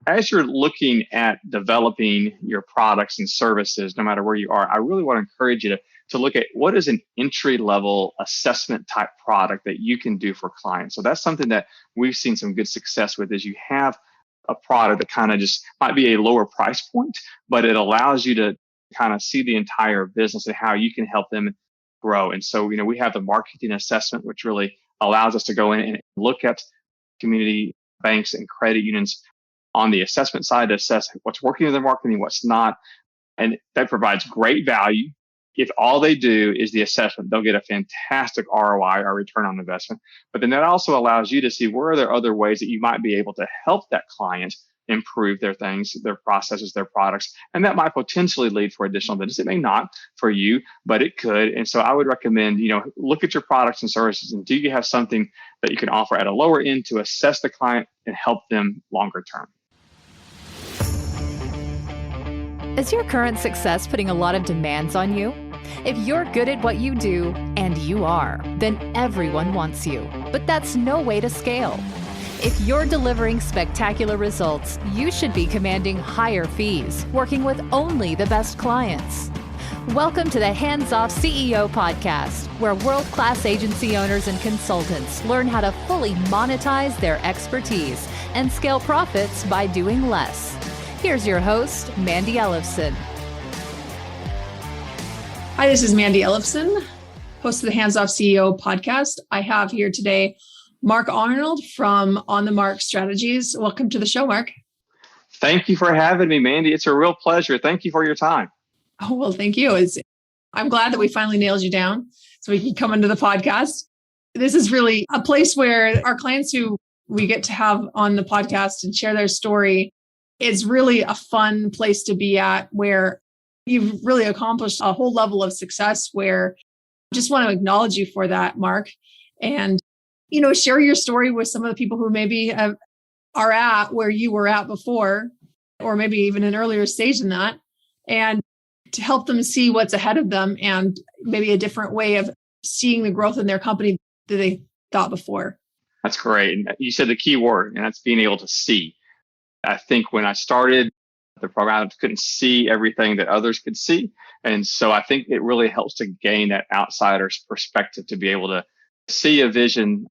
as you're looking at developing your products and services, no matter where you are, I really want to encourage you to look at what is an entry level assessment type product that you can do for clients. So that's something that we've seen some good success with is you have a product that kind of just might be a lower price point, but it allows you to kind of see the entire business and how you can help them grow. And so, we have the marketing assessment, which really allows us to go in and look at community banks and credit unions on the assessment side to assess what's working in their marketing, what's not. And that provides great value. If all they do is the assessment, they'll get a fantastic ROI or return on investment. But then that also allows you to see where are there other ways that you might be able to help that client improve their things, their processes, their products. And that might potentially lead for additional business. It may not for you, but it could. And so I would recommend, look at your products and services and do you have something that you can offer at a lower end to assess the client and help them longer term? Is your current success putting a lot of demands on you? If you're good at what you do, and you are, then everyone wants you. But that's no way to scale. If you're delivering spectacular results, you should be commanding higher fees, working with only the best clients. Welcome to the Hands Off CEO podcast, where world-class agency owners and consultants learn how to fully monetize their expertise and scale profits by doing less. Here's your host, Mandi Ellefson. Hi, this is Mandi Ellefson, host of the Hands Off CEO podcast. I have here today Mark Arnold from On the Mark Strategies. Welcome to the show, Mark. Thank you for having me, Mandi. It's a real pleasure. Thank you for your time. Oh, well, thank you. I'm glad that we finally nailed you down so we can come into the podcast. This is really a place where our clients who we get to have on the podcast and share their story, it's really a fun place to be at where you've really accomplished a whole level of success where I just want to acknowledge you for that, Mark. And, share your story with some of the people who maybe are at where you were at before, or maybe even an earlier stage than that, and to help them see what's ahead of them and maybe a different way of seeing the growth in their company that they thought before. That's great. And you said the key word, and that's being able to see. I think when I started the program, I couldn't see everything that others could see. And so I think it really helps to gain that outsider's perspective to be able to see a vision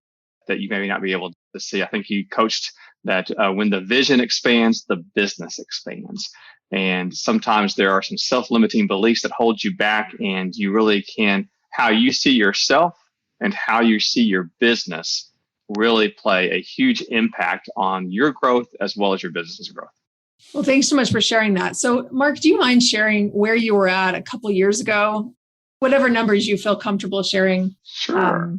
that you maybe not be able to see. I think you coached that when the vision expands, the business expands. And sometimes there are some self-limiting beliefs that hold you back, and you really can, how you see yourself and how you see your business really play a huge impact on your growth as well as your business's growth. Well, thanks so much for sharing that. So, Mark, do you mind sharing where you were at a couple of years ago? Whatever numbers you feel comfortable sharing. Sure.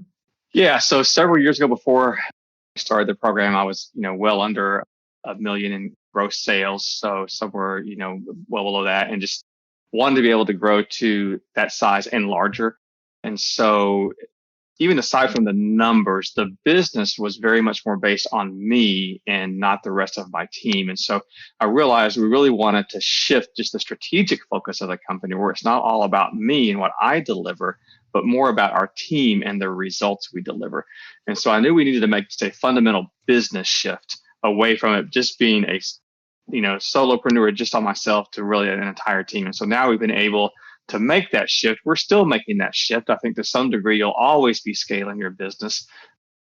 Yeah. So several years ago, before I started the program, I was, well under $1 million in gross sales. So somewhere, well below that, and just wanted to be able to grow to that size and larger. And so even aside from the numbers, the business was very much more based on me and not the rest of my team. And so I realized we really wanted to shift just the strategic focus of the company, where it's not all about me and what I deliver, but more about our team and the results we deliver. And so I knew we needed to make just a fundamental business shift away from it just being a solopreneur just on myself to really an entire team. And so now we've been able to make that shift. We're still making that shift. I think to some degree, you'll always be scaling your business.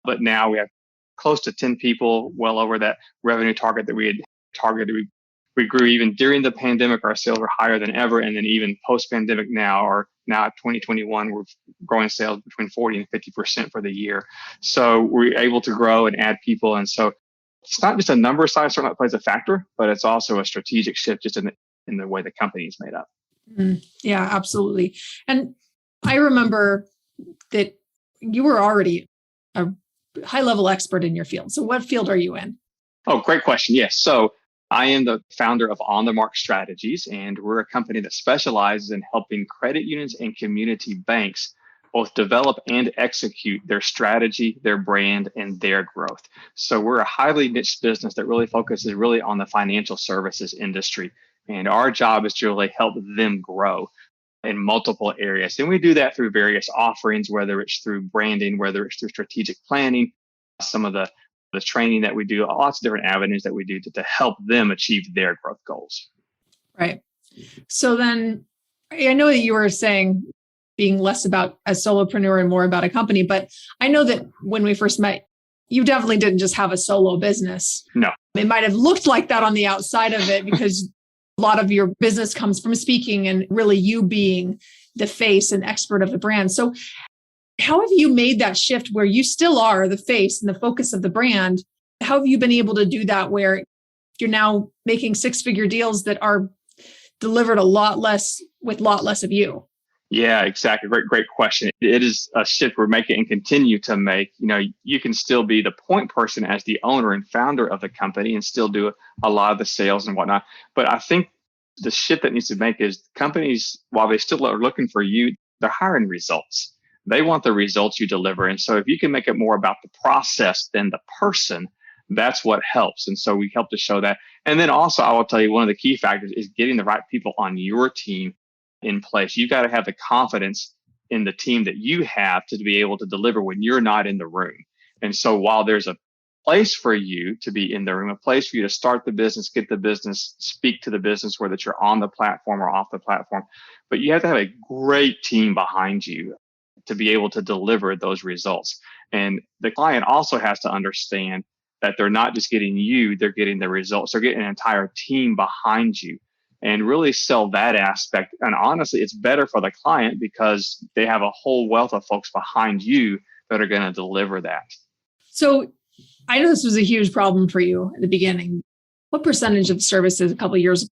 But now we have close to 10 people, well over that revenue target that we had targeted. We grew even during the pandemic. Our sales were higher than ever. And then even post-pandemic now at 2021, we're growing sales between 40 and 50% for the year. So we're able to grow and add people. And so it's not just a number size certainly plays a factor, but it's also a strategic shift just in the way the company is made up. Yeah, absolutely. And I remember that you were already a high-level expert in your field. So what field are you in? Oh, great question. Yes. So I am the founder of On the Mark Strategies, and we're a company that specializes in helping credit unions and community banks both develop and execute their strategy, their brand, and their growth. So we're a highly niche business that really focuses on the financial services industry. And our job is to really help them grow in multiple areas. And we do that through various offerings, whether it's through branding, whether it's through strategic planning, some of the the training that we do, lots of different avenues that we do to help them achieve their growth goals. Right. So then I know that you were saying being less about a solopreneur and more about a company, but I know that when we first met, you definitely didn't just have a solo business. No. It might have looked like that on the outside of it because a lot of your business comes from speaking and really you being the face and expert of the brand. So how have you made that shift where you still are the face and the focus of the brand? How have you been able to do that where you're now making six-figure deals that are delivered a lot less with a lot less of you? Yeah, exactly. Great question. It is a shift we're making and continue to make. You can still be the point person as the owner and founder of the company and still do a lot of the sales and whatnot. But I think the shift that needs to make is companies, while they still are looking for you, they're hiring results. They want the results you deliver. And so if you can make it more about the process than the person, that's what helps. And so we help to show that. And then also, I will tell you, one of the key factors is getting the right people on your team in place. You've got to have the confidence in the team that you have to be able to deliver when you're not in the room. And so while there's a place for you to be in the room, a place for you to start the business, get the business, speak to the business, whether you're on the platform or off the platform, but you have to have a great team behind you to be able to deliver those results. And the client also has to understand that they're not just getting you, they're getting the results. They're getting an entire team behind you and really sell that aspect. And honestly, it's better for the client because they have a whole wealth of folks behind you that are going to deliver that. So I know this was a huge problem for you at the beginning. What percentage of services a couple of years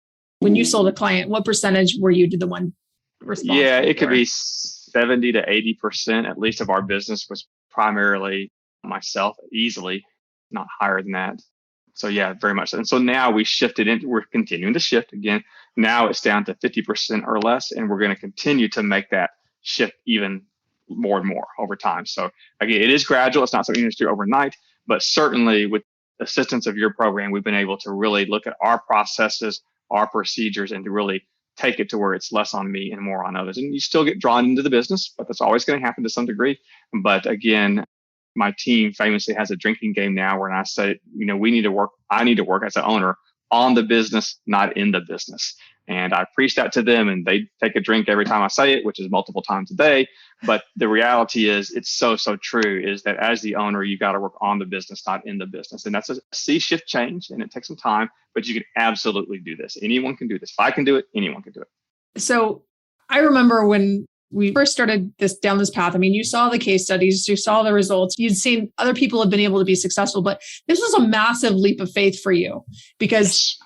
when you sold a client, what percentage were you the one responsible? Yeah, it could be 70 to 80% at least of our business was primarily myself, easily, not higher than that. So yeah, very much. And so now we're continuing to shift again. Now it's down to 50% or less, and we're going to continue to make that shift even more and more over time. So again, it is gradual. It's not something you just do overnight, but certainly with the assistance of your program, we've been able to really look at our processes, our procedures, and to really take it to where it's less on me and more on others. And you still get drawn into the business, but that's always going to happen to some degree. But again, my team famously has a drinking game now where I say, I need to work as an owner on the business, not in the business. And I preach that to them and they take a drink every time I say it, which is multiple times a day. But the reality is it's so true is that as the owner, you got to work on the business, not in the business. And that's a sea shift change and it takes some time, but you can absolutely do this. Anyone can do this. If I can do it, anyone can do it. So I remember when we first started down this path. I mean, you saw the case studies, you saw the results, you'd seen other people have been able to be successful, but this was a massive leap of faith for you because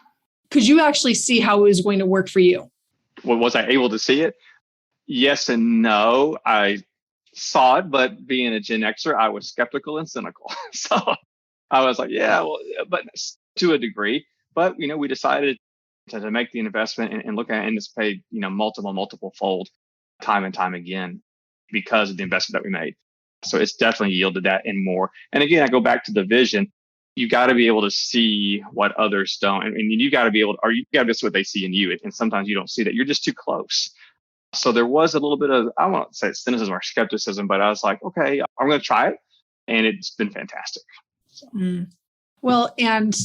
could you actually see how it was going to work for you? Well, was I able to see it? Yes and no. I saw it, but being a Gen Xer, I was skeptical and cynical. So I was like, yeah, well, but to a degree. But, we decided to make the investment and look at it, and it's paid, multiple fold time and time again because of the investment that we made. So it's definitely yielded that and more. And again, I go back to the vision. You got to be able to see what others don't. And you got to be able to, or you got to see what they see in you. And sometimes you don't see that. You're just too close. So there was a little bit of, I won't say cynicism or skepticism, but I was like, okay, I'm going to try it. And it's been fantastic. So. Well, and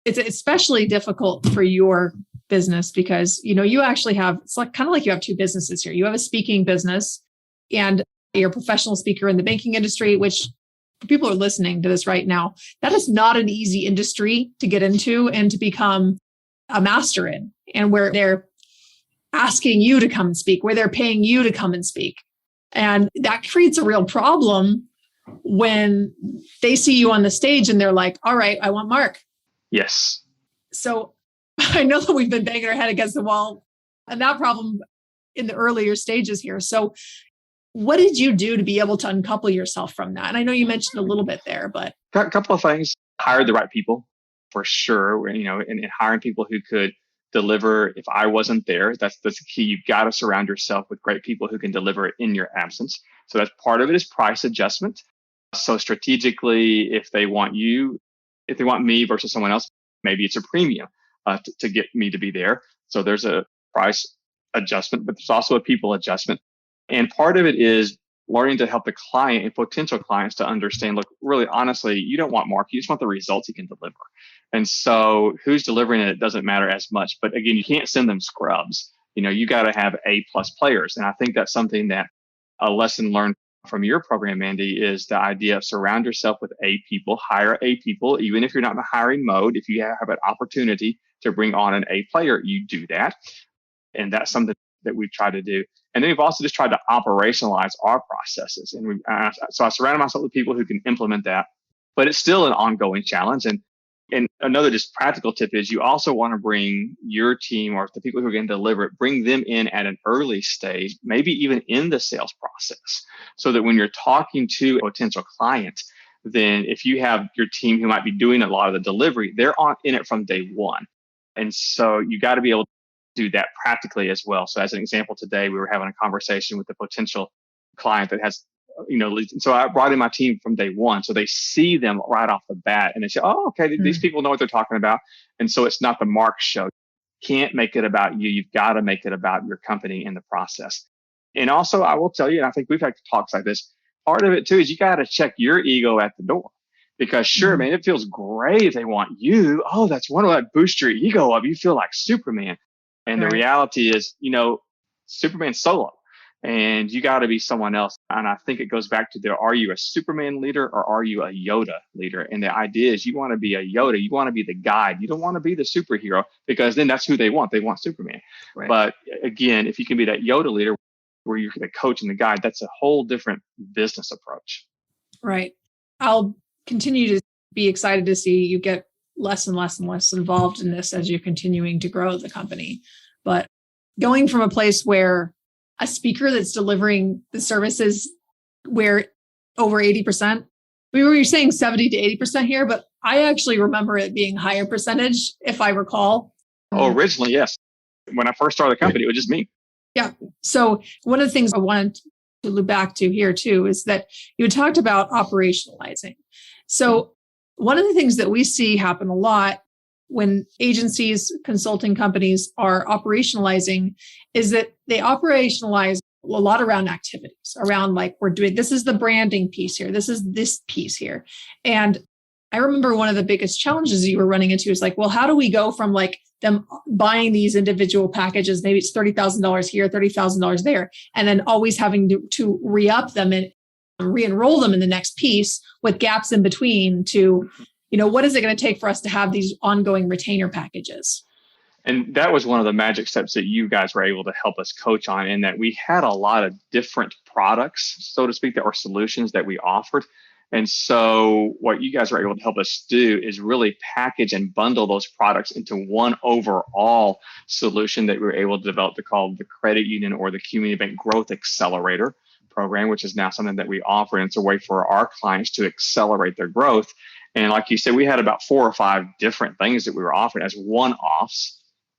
it's especially difficult for your business because, you actually have, it's like kind of like you have two businesses here. You have a speaking business and you're a professional speaker in the banking industry, which people are listening to this right now. That is not an easy industry to get into and to become a master in, and where they're asking you to come and speak, where they're paying you to come and speak. And that creates a real problem when they see you on the stage and they're like, all right, I want Mark. Yes. So I know that we've been banging our head against the wall and that problem in the earlier stages here. So what did you do to be able to uncouple yourself from that? And I know you mentioned a little bit there, but a couple of things. Hired the right people for sure. And hiring people who could deliver if I wasn't there. That's the key. You've got to surround yourself with great people who can deliver it in your absence. So that's part of it is price adjustment. So strategically, if they want me versus someone else, maybe it's a premium to get me to be there. So there's a price adjustment, but there's also a people adjustment. And part of it is learning to help the client and potential clients to understand, look, really honestly, you don't want Mark, you just want the results he can deliver. And so who's delivering it doesn't matter as much. But again, you can't send them scrubs. You got to have A+ players. And I think that's something that a lesson learned from your program, Mandi, is the idea of surround yourself with A people, hire A people, even if you're not in the hiring mode. If you have an opportunity to bring on an A player, you do that. And that's something that we've tried to do. And then we've also just tried to operationalize our processes. And so I surrounded myself with people who can implement that, but it's still an ongoing challenge. And another just practical tip is you also want to bring your team or the people who are going to deliver it, bring them in at an early stage, maybe even in the sales process, so that when you're talking to a potential client, then if you have your team who might be doing a lot of the delivery, they're in it from day one. And so you got to be able to do that practically as well. So as an example, today we were having a conversation with a potential client that has leads. And so I brought in my team from day one. So they see them right off the bat and they say, oh, okay, these people know what they're talking about. And so it's not the Mark show. Can't make it about you. You've got to make it about your company in the process. And also I will tell you, and I think we've had talks like this, part of it too is you got to check your ego at the door. Because sure, man, it feels great if they want you. Oh, that's wonderful. That boosts your ego up. You feel like Superman. And the reality is, Superman's solo. And you got to be someone else. And I think it goes back to are you a Superman leader or are you a Yoda leader? And the idea is you want to be a Yoda. You want to be the guide. You don't want to be the superhero because then that's who they want. They want Superman. Right. But again, if you can be that Yoda leader where you're the coach and the guide, that's a whole different business approach. Right. I'll continue to be excited to see you get less and less and less involved in this as you're continuing to grow the company. But going from a place where a speaker that's delivering the services where over 80%, we were saying 70 to 80% here, but I actually remember it being higher percentage, if I recall. Oh, originally, yes. When I first started the company, it was just me. Yeah. So one of the things I wanted to loop back to here too is that you had talked about operationalizing. So one of the things that we see happen a lot when agencies, consulting companies are operationalizing is that they operationalize a lot around activities, around like we're doing, this is the branding piece here. This is this piece here. And I remember one of the biggest challenges you were running into is like, well, how do we go from like them buying these individual packages, maybe it's $30,000 here, $30,000 there, and then always having to re-up them and re-enroll them in the next piece with gaps in between to, what is it going to take for us to have these ongoing retainer packages? And that was one of the magic steps that you guys were able to help us coach on, in that we had a lot of different products, so to speak, that were solutions that we offered. And so what you guys were able to help us do is really package and bundle those products into one overall solution that we were able to develop to call the Credit Union or the Community Bank Growth Accelerator program, which is now something that we offer. And it's a way for our clients to accelerate their growth. And like you said, we had about 4 or 5 different things that we were offering as one-offs.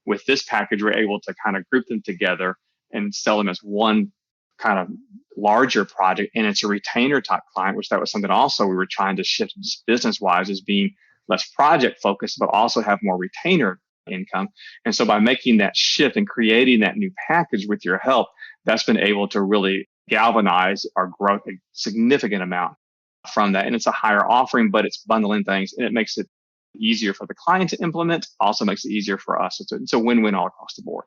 With this package, we're able to kind of group them together and sell them as one kind of larger project. And it's a retainer type client, which that was something also we were trying to shift just business-wise, as being less project focused, but also have more retainer income. And so by making that shift and creating that new package with your help, that's been able to really galvanize our growth a significant amount from that. And it's a higher offering, but it's bundling things and it makes it easier for the client to implement, also makes it easier for us. It's a win-win all across the board.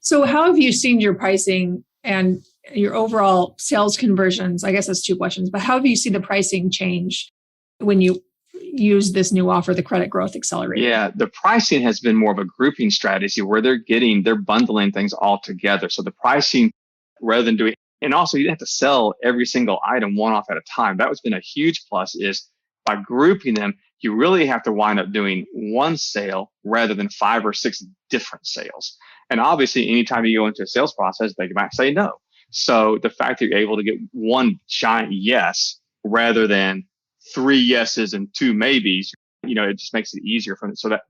So how have you seen your pricing and your overall sales conversions? I guess that's 2 questions, but how have you seen the pricing change when you use this new offer, the Credit Growth Accelerator? Yeah, the pricing has been more of a grouping strategy where they're bundling things all together. So the pricing, rather than doing, and also you didn't have to sell every single item one off at a time. That has been a huge plus, is by grouping them, you really have to wind up doing one sale rather than 5 or 6 different sales. And obviously, anytime you go into a sales process, they might say no. So the fact that you're able to get one giant yes rather than 3 yeses and 2 maybes, it just makes it easier for them. So that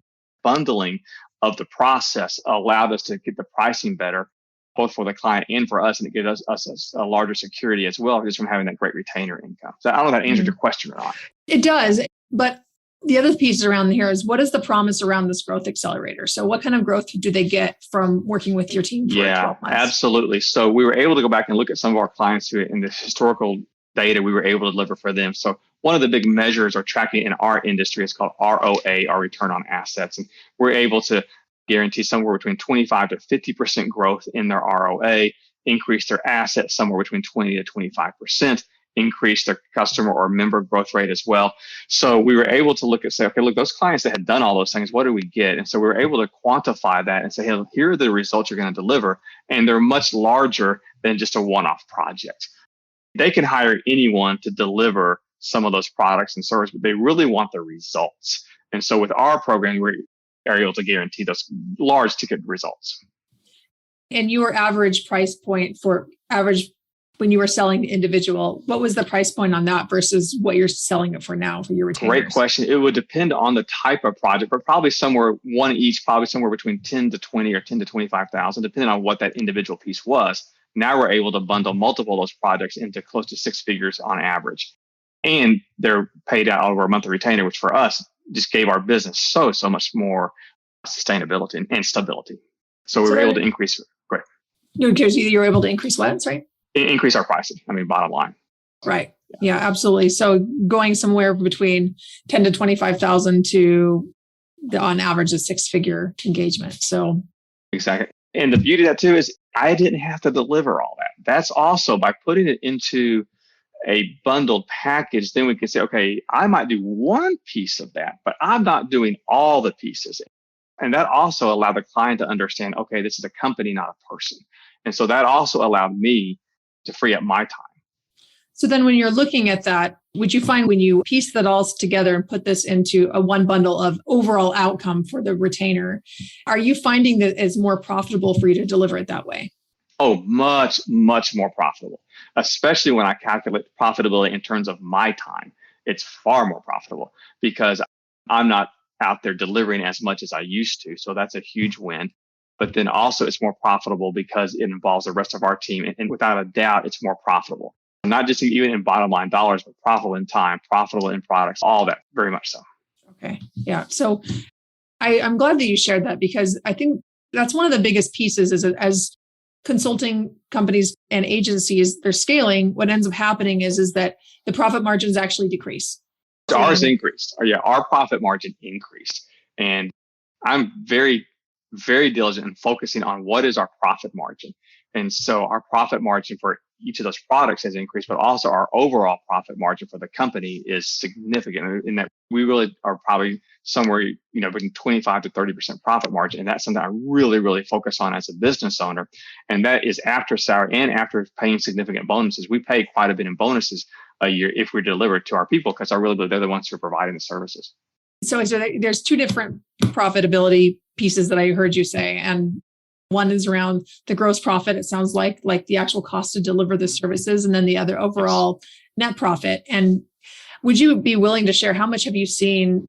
bundling of the process allowed us to get the pricing better, both for the client and for us. And it gives us a larger security as well, just from having that great retainer income. So I don't know if that answered your question or not. It does. But the other piece around here is, what is the promise around this growth accelerator? So what kind of growth do they get from working with your team for 12 months? Absolutely. So we were able to go back and look at some of our clients who, in the historical data, we were able to deliver for them. So one of the big measures or tracking in our industry is called ROA, our return on assets. And we're able to guarantee somewhere between 25 to 50% growth in their ROA, increase their assets somewhere between 20 to 25%, increase their customer or member growth rate as well. So we were able to look at, say, okay, look, those clients that had done all those things, what do we get? And so we were able to quantify that and say, hey, here are the results you're going to deliver. And they're much larger than just a one-off project. They can hire anyone to deliver some of those products and services, but they really want the results. And so with our program, we are able to guarantee those large ticket results. And your average price point for average when you were selling the individual, what was the price point on that versus what you're selling it for now for your retainers? Great question. It would depend on the type of project, but probably somewhere one each, probably somewhere between 10 to 20 or 10 to 25,000, depending on what that individual piece was. Now we're able to bundle multiple of those projects into close to six figures on average. And they're paid out over a monthly retainer, which for us just gave our business so much more sustainability and stability. So we were able to increase. Great. You were able to increase what? Sorry? Increase our pricing. I mean, bottom line. Right. Yeah, absolutely. So going somewhere between 10 to 25,000 to on average a six-figure engagement. So exactly. And the beauty of that too is I didn't have to deliver all that. That's also by putting it into a bundled package, then we can say, okay, I might do one piece of that, but I'm not doing all the pieces. And that also allowed the client to understand, okay, this is a company, not a person. And so that also allowed me to free up my time. So then when you're looking at that, would you find when you piece that all together and put this into a one bundle of overall outcome for the retainer, are you finding that it's more profitable for you to deliver it that way? Oh, much more profitable, especially when I calculate profitability in terms of my time. It's far more profitable because I'm not out there delivering as much as I used to. So that's a huge win. But then also it's more profitable because it involves the rest of our team. And without a doubt, it's more profitable. Not just even in bottom line dollars, but profitable in time, profitable in products, all that, very much so. Okay. Yeah. So I'm glad that you shared that because I think that's one of the biggest pieces is as consulting companies and agencies, they're scaling, what ends up happening is that the profit margins actually decrease. Ours increased. Our profit margin increased. And I'm very, very diligent in focusing on what is our profit margin. And so our profit margin for each of those products has increased, but also our overall profit margin for the company is significant in that we really are probably somewhere, between 25 to 30% profit margin. And that's something I really, really focus on as a business owner. And that is after salary and after paying significant bonuses. We pay quite a bit in bonuses a year if we deliver it to our people because they're the ones who are providing the services. So there's two different profitability pieces that I heard you say. And one is around the gross profit, it sounds like the actual cost to deliver the services, and then the other overall net profit. And would you be willing to share how much have you seen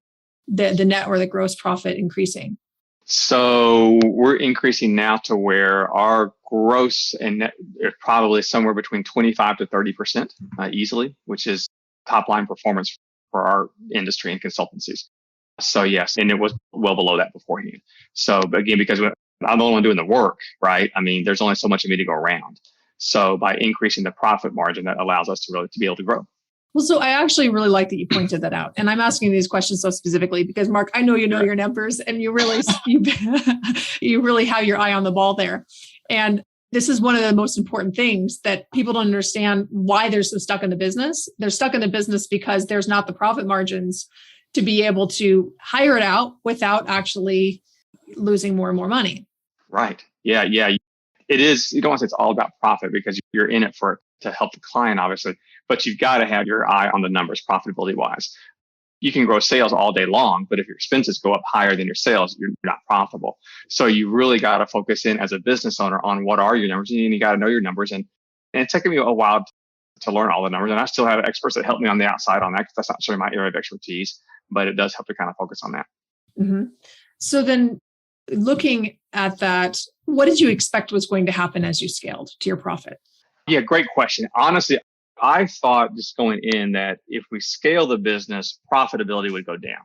the net or the gross profit increasing? So we're increasing now to where our gross and net are probably somewhere between 25 to 30% easily, which is top line performance for our industry and consultancies. So yes, and it was well below that beforehand. So again, because I'm the only one doing the work, right? I mean, there's only so much of me to go around. So by increasing the profit margin, that allows us to be able to grow. Well, so I actually really like that you pointed that out. And I'm asking these questions so specifically because Mark, I know your numbers and you really, you really have your eye on the ball there. And this is one of the most important things that people don't understand why they're so stuck in the business. They're stuck in the business because there's not the profit margins to be able to hire it out without actually losing more and more money. Right. Yeah. It is. You don't want to say it's all about profit because you're in it to help the client, obviously, but you've got to have your eye on the numbers profitability wise. You can grow sales all day long, but if your expenses go up higher than your sales, you're not profitable. So you really got to focus in as a business owner on what are your numbers, and you got to know your numbers. And it's taken me a while to learn all the numbers. And I still have experts that help me on the outside on that because that's not really my area of expertise, but it does help to kind of focus on that. Mm-hmm. So then looking at that, what did you expect was going to happen as you scaled to your profit? Yeah, great question. Honestly, I thought just going in that if we scale the business, profitability would go down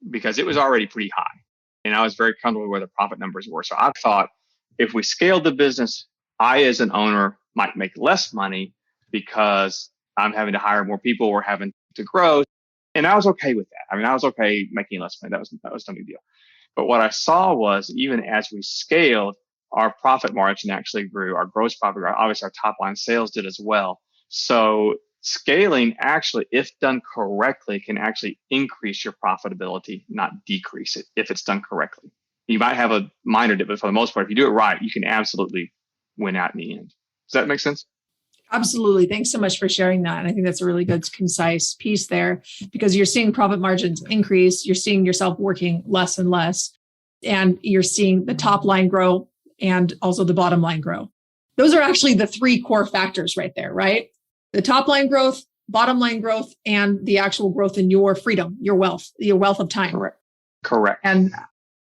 because it was already pretty high. And I was very comfortable where the profit numbers were. So I thought if we scaled the business, I, as an owner, might make less money because I'm having to hire more people. We're having to grow. And I was okay with that. I mean, I was okay making less money. That was no big deal. But what I saw was even as we scaled, our profit margin actually grew, our gross profit grew. Obviously, our top line sales did as well. So scaling actually, if done correctly, can actually increase your profitability, not decrease it if it's done correctly. You might have a minor dip, but for the most part, if you do it right, you can absolutely win out in the end. Does that make sense? Absolutely. Thanks so much for sharing that. And I think that's a really good, concise piece there because you're seeing profit margins increase. You're seeing yourself working less and less, and you're seeing the top line grow and also the bottom line grow. Those are actually the three core factors right there, right? The top line growth, bottom line growth, and the actual growth in your freedom, your wealth of time. Correct. And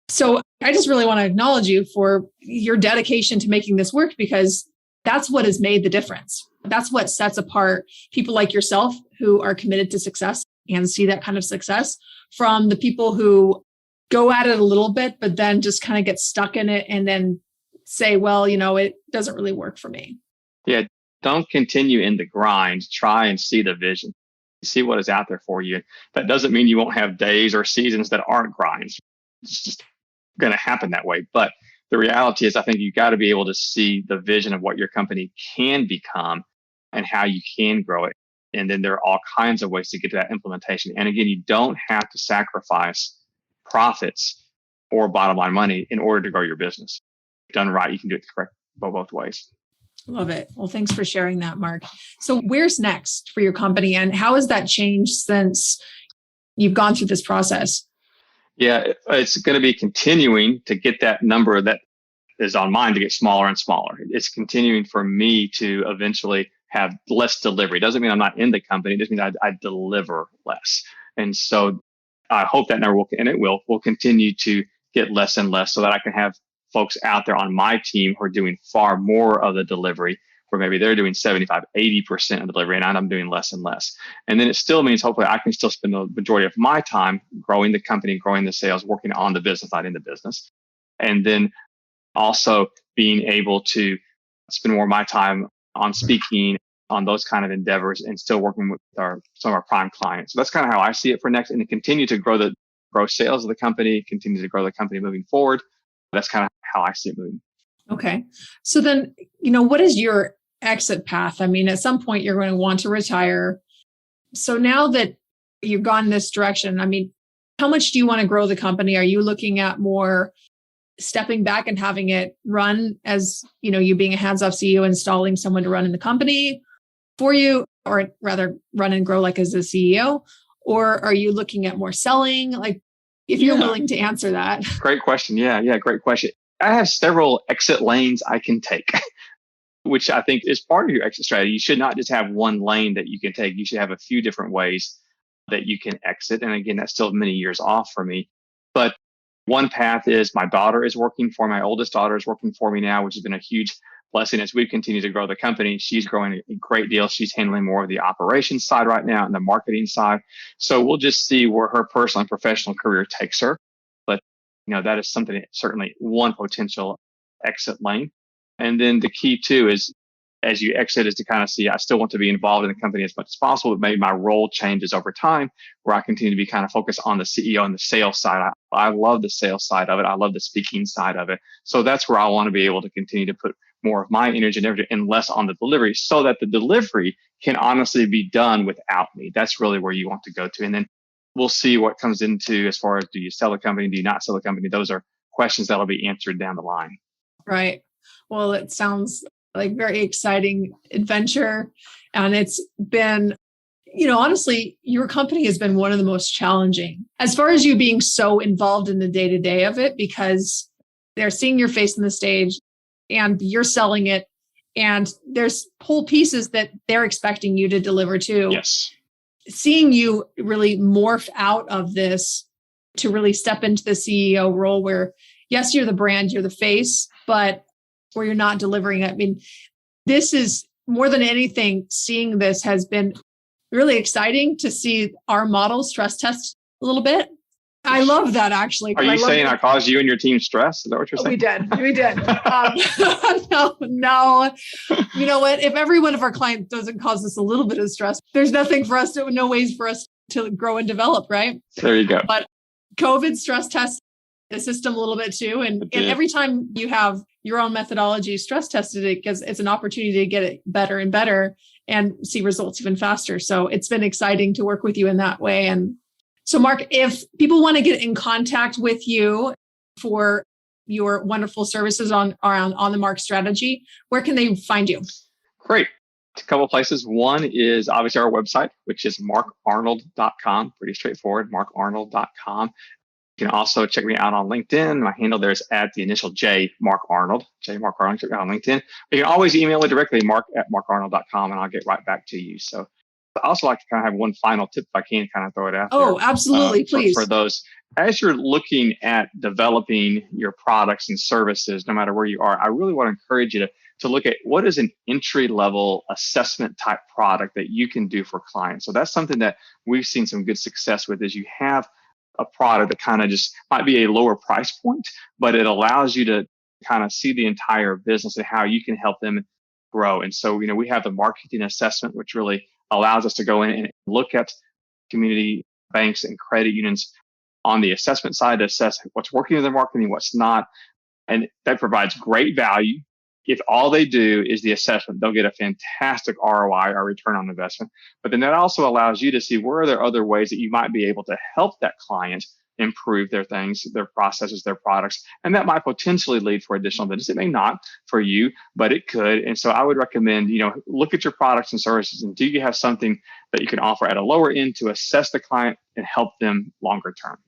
so I just really want to acknowledge you for your dedication to making this work because that's what has made the difference. That's what sets apart people like yourself who are committed to success and see that kind of success from the people who go at it a little bit, but then just kind of get stuck in it and then say, well, it doesn't really work for me. Yeah. Don't continue in the grind. Try and see the vision. See what is out there for you. That doesn't mean you won't have days or seasons that aren't grinds. It's just going to happen that way. But the reality is, I think you got to be able to see the vision of what your company can become and how you can grow it. And then there are all kinds of ways to get to that implementation. And again, you don't have to sacrifice profits or bottom line money in order to grow your business. Done right, you can do it correct both ways. Love it. Well, thanks for sharing that, Mark. So where's next for your company and how has that changed since you've gone through this process? Yeah, it's going to be continuing to get that number that is on mine to get smaller and smaller. It's continuing for me to eventually have less delivery. It doesn't mean I'm not in the company. It just means I deliver less. And so I hope that number will continue to get less and less so that I can have folks out there on my team who are doing far more of the delivery, where maybe they're doing 75, 80% of the delivery and I'm doing less and less. And then it still means hopefully I can still spend the majority of my time growing the company, growing the sales, working on the business, not in the business. And then also being able to spend more of my time on speaking on those kind of endeavors and still working with some of our prime clients. So that's kind of how I see it for next, and to continue to grow sales of the company, continue to grow the company moving forward. That's kind of how I see it moving. Okay. So then, what is your exit path? I mean, at some point you're going to want to retire. So now that you've gone this direction, I mean, how much do you want to grow the company? Are you looking at more stepping back and having it run as, you being a hands-off CEO, installing someone to run in the company for you, or rather run and grow like as a CEO? Or are you looking at more selling? Like, if you're willing to answer that. Great question. Yeah, great question. I have several exit lanes I can take, which I think is part of your exit strategy. You should not just have one lane that you can take. You should have a few different ways that you can exit. And again, that's still many years off for me. But one path is my oldest daughter is working for me now, which has been a huge blessing as we continue to grow the company. She's growing a great deal. She's handling more of the operations side right now and the marketing side. So we'll just see where her personal and professional career takes her. But, that is something, certainly one potential exit lane. And then the key too is as you exit is to kind of see, I still want to be involved in the company as much as possible, but maybe my role changes over time where I continue to be kind of focused on the CEO and the sales side. I love the sales side of it. I love the speaking side of it. So that's where I want to be able to continue to put more of my energy and energy and less on the delivery so that the delivery can honestly be done without me. That's really where you want to go to. And then we'll see what comes into as far as, do you sell the company? Do you not sell the company? Those are questions that'll be answered down the line. Right. Well, it sounds like very exciting adventure. And it's been, honestly, your company has been one of the most challenging as far as you being so involved in the day-to-day of it, because they're seeing your face on the stage and you're selling it. And there's whole pieces that they're expecting you to deliver too. Yes. Seeing you really morph out of this to really step into the CEO role where, yes, you're the brand, you're the face, but where you're not delivering it. I mean, this is more than anything, seeing this has been really exciting to see our model stress test a little bit. I love that, actually. Are you saying I caused you and your team stress? Is that what you're saying? We did. No. You know what? If every one of our clients doesn't cause us a little bit of stress, there's no ways for us to grow and develop, right? There you go. But COVID stress tests the system a little bit too. And every time you have your own methodology stress tested, it's an opportunity to get it better and better and see results even faster. So it's been exciting to work with you in that way. And so, Mark, if people want to get in contact with you for your wonderful services on the Mark strategy, where can they find you? Great. A couple of places. One is obviously our website, which is markarnold.com. Pretty straightforward, markarnold.com. You can also check me out on LinkedIn. My handle there is at the initial J, Mark Arnold. Check me out on LinkedIn. You can always email me directly, mark@markarnold.com, and I'll get right back to you. So I also like to kind of have one final tip, if I can kind of throw it out there. Oh, absolutely. Please. For those, as you're looking at developing your products and services, no matter where you are, I really want to encourage you to look at what is an entry-level assessment type product that you can do for clients. So that's something that we've seen some good success with, is you have a product that kind of just might be a lower price point, but it allows you to kind of see the entire business and how you can help them grow. And so, we have the marketing assessment, which really allows us to go in and look at community banks and credit unions on the assessment side to assess what's working in their marketing, what's not. And that provides great value. If all they do is the assessment, they'll get a fantastic ROI, or return on investment. But then that also allows you to see where are there other ways that you might be able to help that client improve their things, their processes, their products. And that might potentially lead for additional business. It may not for you, but it could. And so I would recommend, look at your products and services, and do you have something that you can offer at a lower end to assess the client and help them longer term?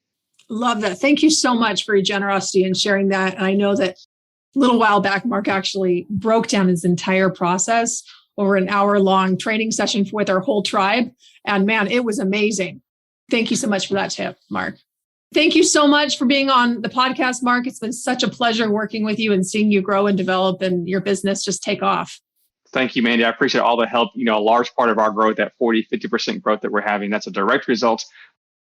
Love that. Thank you so much for your generosity and sharing that. And I know that a little while back, Mark actually broke down his entire process over an hour-long training session with our whole tribe. And man, it was amazing. Thank you so much for that tip, Mark. Thank you so much for being on the podcast, Mark. It's been such a pleasure working with you and seeing you grow and develop and your business just take off. Thank you, Mandi. I appreciate all the help. A large part of our growth, that 40-50% growth that we're having, that's a direct result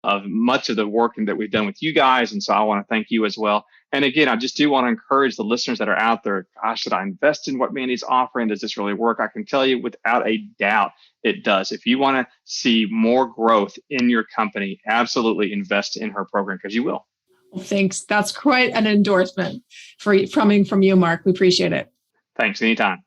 of much of the work that we've done with you guys. And so I want to thank you as well. And again, I just do want to encourage the listeners that are out there, gosh, should I invest in what Mandi's offering? Does this really work? I can tell you without a doubt, it does. If you want to see more growth in your company, absolutely invest in her program, because you will. Well, thanks. That's quite an endorsement coming from you, Mark. We appreciate it. Thanks. Anytime.